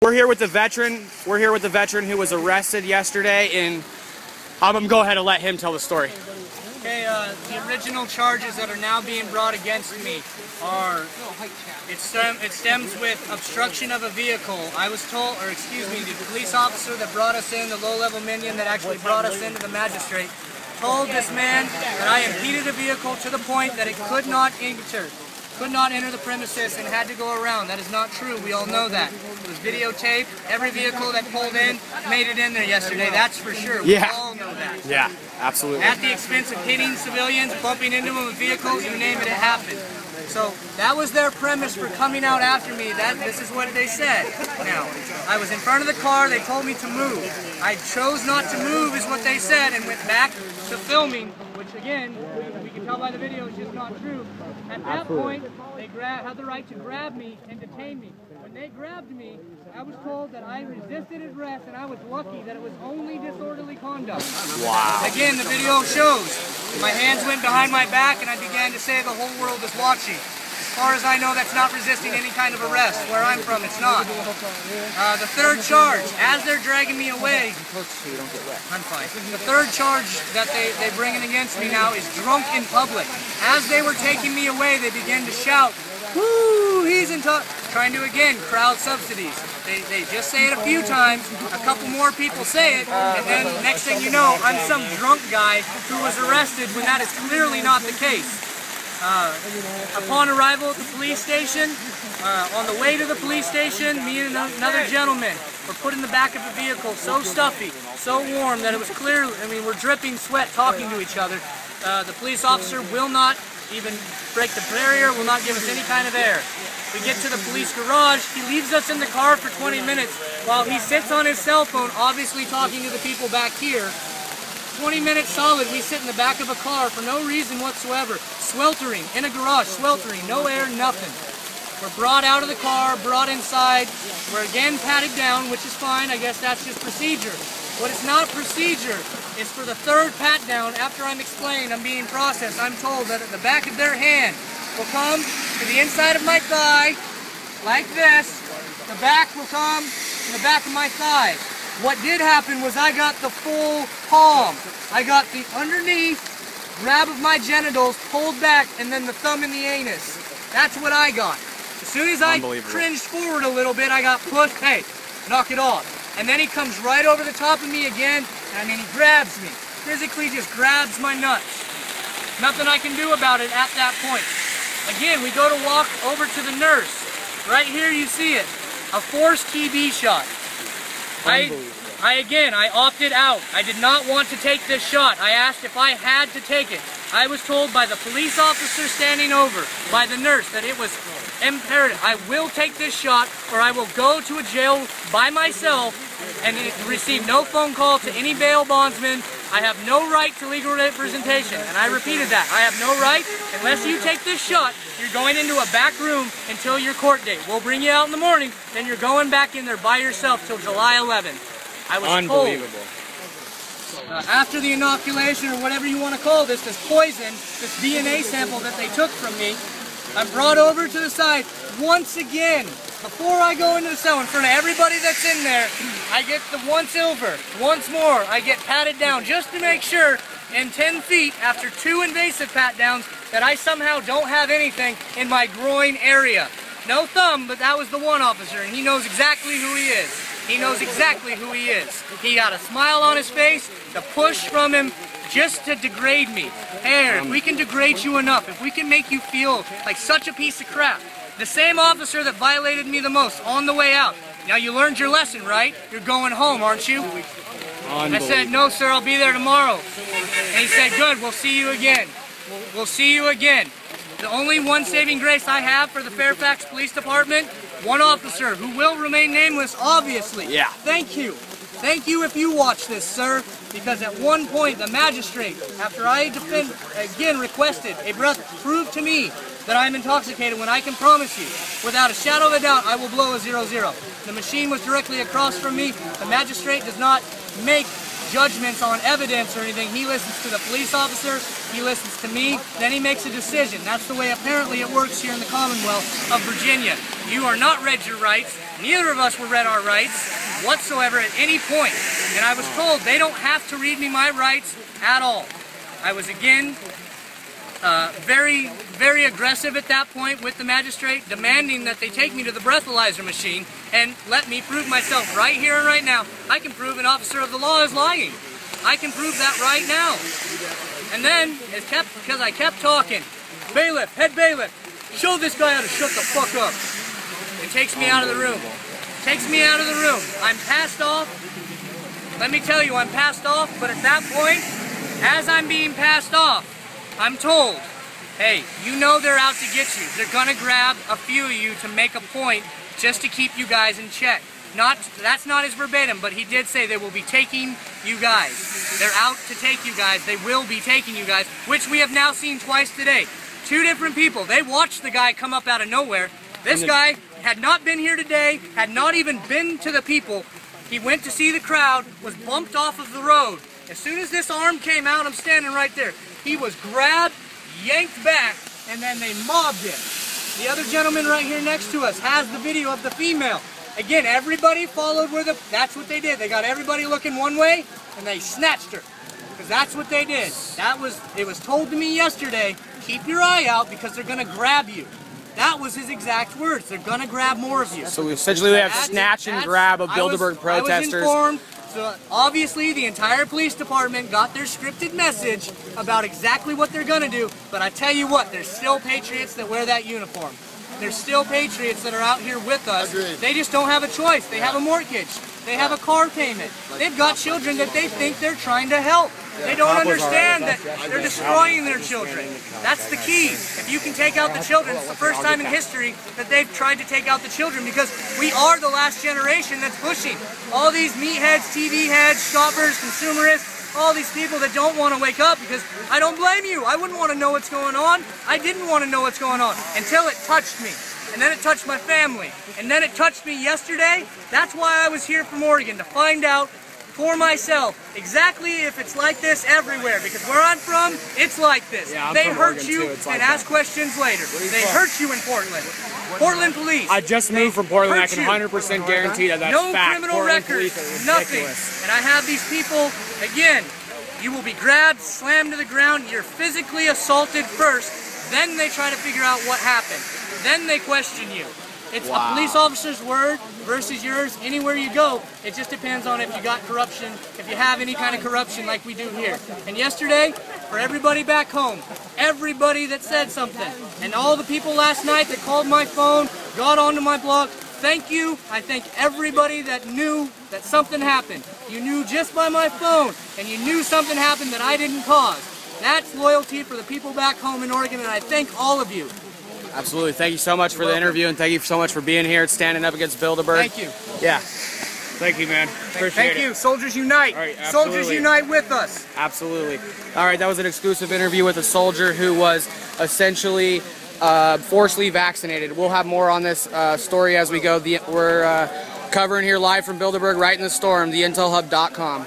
We're here with the veteran. We're here with the veteran who was arrested yesterday, and I'm gonna go ahead and let him tell the story. Okay, the original charges that are now being brought against me are, it stems with obstruction of a vehicle. I was told, or excuse me, the police officer that brought us in, the low-level minion that actually brought us into the magistrate, told this man that I impeded a vehicle to the point that it could not enter the premises and had to go around. That is not true. We all know that. It was videotaped. Every vehicle that pulled in made it in there yesterday. That's for sure. We all know that. Yeah, absolutely. At the expense of hitting civilians, bumping into them with vehicles, you name it, it happened. So that was their premise for coming out after me. This is what they said. Now, I was in front of the car. They told me to move. I chose not to move is what they said and went back to filming, which again, we can tell by the video is just not true. At that point, they had the right to grab me and detain me. When they grabbed me, I was told that I resisted arrest, and I was lucky that it was only disorderly conduct. Wow. Again, the video shows. My hands went behind my back, and I began to say the whole world is watching. As far as I know, that's not resisting any kind of arrest. Where I'm from, it's not. The third charge, as they're dragging me away, I'm fine. The third charge that they bring in against me now is drunk in public. As they were taking me away, they began to shout, "Woo, he's in touch," trying to, again, crowd subsidies. They just say it a few times, a couple more people say it, and then next thing you know, I'm some drunk guy who was arrested when that is clearly not the case. Upon arrival at the police station, on the way to the police station, me and another gentleman were put in the back of a vehicle, so stuffy, so warm that it was clear, I mean, we're dripping sweat talking to each other. The police officer will not even break the barrier, will not give us any kind of air. We get to the police garage, he leaves us in the car for 20 minutes while he sits on his cell phone, obviously talking to the people back here. 20 minutes solid, we sit in the back of a car for no reason whatsoever, sweltering, in a garage, sweltering, no air, nothing. We're brought out of the car, brought inside, we're again patted down, which is fine, I guess that's just procedure. What is not procedure is for the third pat down, after I'm explained, I'm being processed, I'm told that at the back of their hand will come to the inside of my thigh, like this, the back will come to the back of my thigh. What did happen was I got the full palm. I got the underneath grab of my genitals pulled back and then the thumb in the anus. That's what I got. As soon as I cringed forward a little bit, I got pushed, hey, knock it off. And then he comes right over the top of me again, and I mean, he grabs me. Physically just grabs my nuts. Nothing I can do about it at that point. Again, we go to walk over to the nurse. Right here you see it. A forced TB shot. I opted out. I did not want to take this shot. I asked if I had to take it. I was told by the police officer standing over, by the nurse, that it was imperative. I will take this shot or I will go to a jail by myself and receive no phone call to any bail bondsman. I have no right to legal representation. And I repeated that. I have no right. Unless you take this shot, you're going into a back room until your court date. We'll bring you out in the morning, then you're going back in there by yourself till July 11th. I was unbelievable. Told, after the inoculation, or whatever you want to call this poison, this DNA sample that they took from me, I'm brought over to the side once again. Before I go into the cell, in front of everybody that's in there, I get the once over. Once more, I get patted down just to make sure, in 10 feet, after 2 invasive pat downs, that I somehow don't have anything in my groin area. No thumb, but that was the one officer, and he knows exactly who he is. He knows exactly who he is. He got a smile on his face, the push from him just to degrade me. Hey, if we can degrade you enough, if we can make you feel like such a piece of crap. The same officer that violated me the most on the way out. Now you learned your lesson, right? You're going home, aren't you? I said, no sir, I'll be there tomorrow. And he said, good, we'll see you again. We'll see you again. The only one saving grace I have for the Fairfax Police Department, one officer who will remain nameless, obviously. Yeah. Thank you. Thank you if you watch this, sir, because at one point the magistrate, after I requested a breath, proved to me that I'm intoxicated when I can promise you, without a shadow of a doubt, I will blow a 0-0. The machine was directly across from me. The magistrate does not make judgments on evidence or anything. He listens to the police officer, he listens to me, then he makes a decision. That's the way apparently it works here in the Commonwealth of Virginia. You are not read your rights. Neither of us were read our rights whatsoever at any point. And I was told they don't have to read me my rights at all. I was again very aggressive at that point with the magistrate, demanding that they take me to the breathalyzer machine and let me prove myself right here and right now. I can prove an officer of the law is lying. I can prove that right now. And then, because I kept talking, bailiff, head bailiff, show this guy how to shut the fuck up. It takes me out of the room. Takes me out of the room. I'm passed off. Let me tell you, I'm passed off, but at that point, as I'm being passed off, I'm told, hey, you know they're out to get you. They're gonna grab a few of you to make a point just to keep you guys in check. That's not his verbatim, but he did say they will be taking you guys. They're out to take you guys. They will be taking you guys, which we have now seen twice today. Two different people. They watched the guy come up out of nowhere. This guy had not been here today, had not even been to the people. He went to see the crowd, was bumped off of the road. As soon as this arm came out, I'm standing right there. He was grabbed, yanked back, and then they mobbed him. The other gentleman right here next to us has the video of the female. Again, everybody followed where that's what they did. They got everybody looking one way, and they snatched her. Because that's what they did. It was told to me yesterday, keep your eye out because they're gonna grab you. That was his exact words. They're gonna grab more of you. So essentially we have snatch and grab of Bilderberg protesters. I was informed. So obviously the entire police department got their scripted message about exactly what they're gonna do, but I tell you what, there's still patriots that wear that uniform. There's still patriots that are out here with us. Agreed. They just don't have a choice. They have a mortgage. They have a car payment. They've got children that they think they're trying to help. They don't understand that they're destroying their children. That's the key. If you can take out the children, it's the first time in history that they've tried to take out the children because we are the last generation that's pushing. All these meatheads, TV heads, shoppers, consumerists, all these people that don't want to wake up because I don't blame you. I wouldn't want to know what's going on. I didn't want to know what's going on until it touched me. And then it touched my family. And then it touched me yesterday. That's why I was here from Oregon, to find out for myself exactly if it's like this everywhere. Because where I'm from, it's like this. Yeah, they hurt you and ask questions later. They hurt you in Portland. Portland police. I just moved from Portland. I can 100% guarantee that that's no fact. criminal Portland record, police are nothing. ridiculous. And I have these people, again, you will be grabbed, slammed to the ground, you're physically assaulted first, then they try to figure out what happened. Then they question you. It's a police officer's word versus yours. Anywhere you go, it just depends on if you got corruption, if you have any kind of corruption like we do here. And yesterday, for everybody back home, everybody that said something, and all the people last night that called my phone, got onto my blog, thank you. I thank everybody that knew that something happened. You knew just by my phone, and you knew something happened that I didn't cause. That's loyalty for the people back home in Oregon, and I thank all of you. Absolutely. Thank you so much for the interview, and thank you so much for being here at Standing Up Against Bilderberg. Thank you. Yeah. Thank you, man. Appreciate Thank you. Soldiers unite. All right, Soldiers unite with us. Absolutely. All right, that was an exclusive interview with a soldier who was essentially forcefully vaccinated. We'll have more on this story as we go. We're covering here live from Bilderberg, right in the storm, theintelhub.com.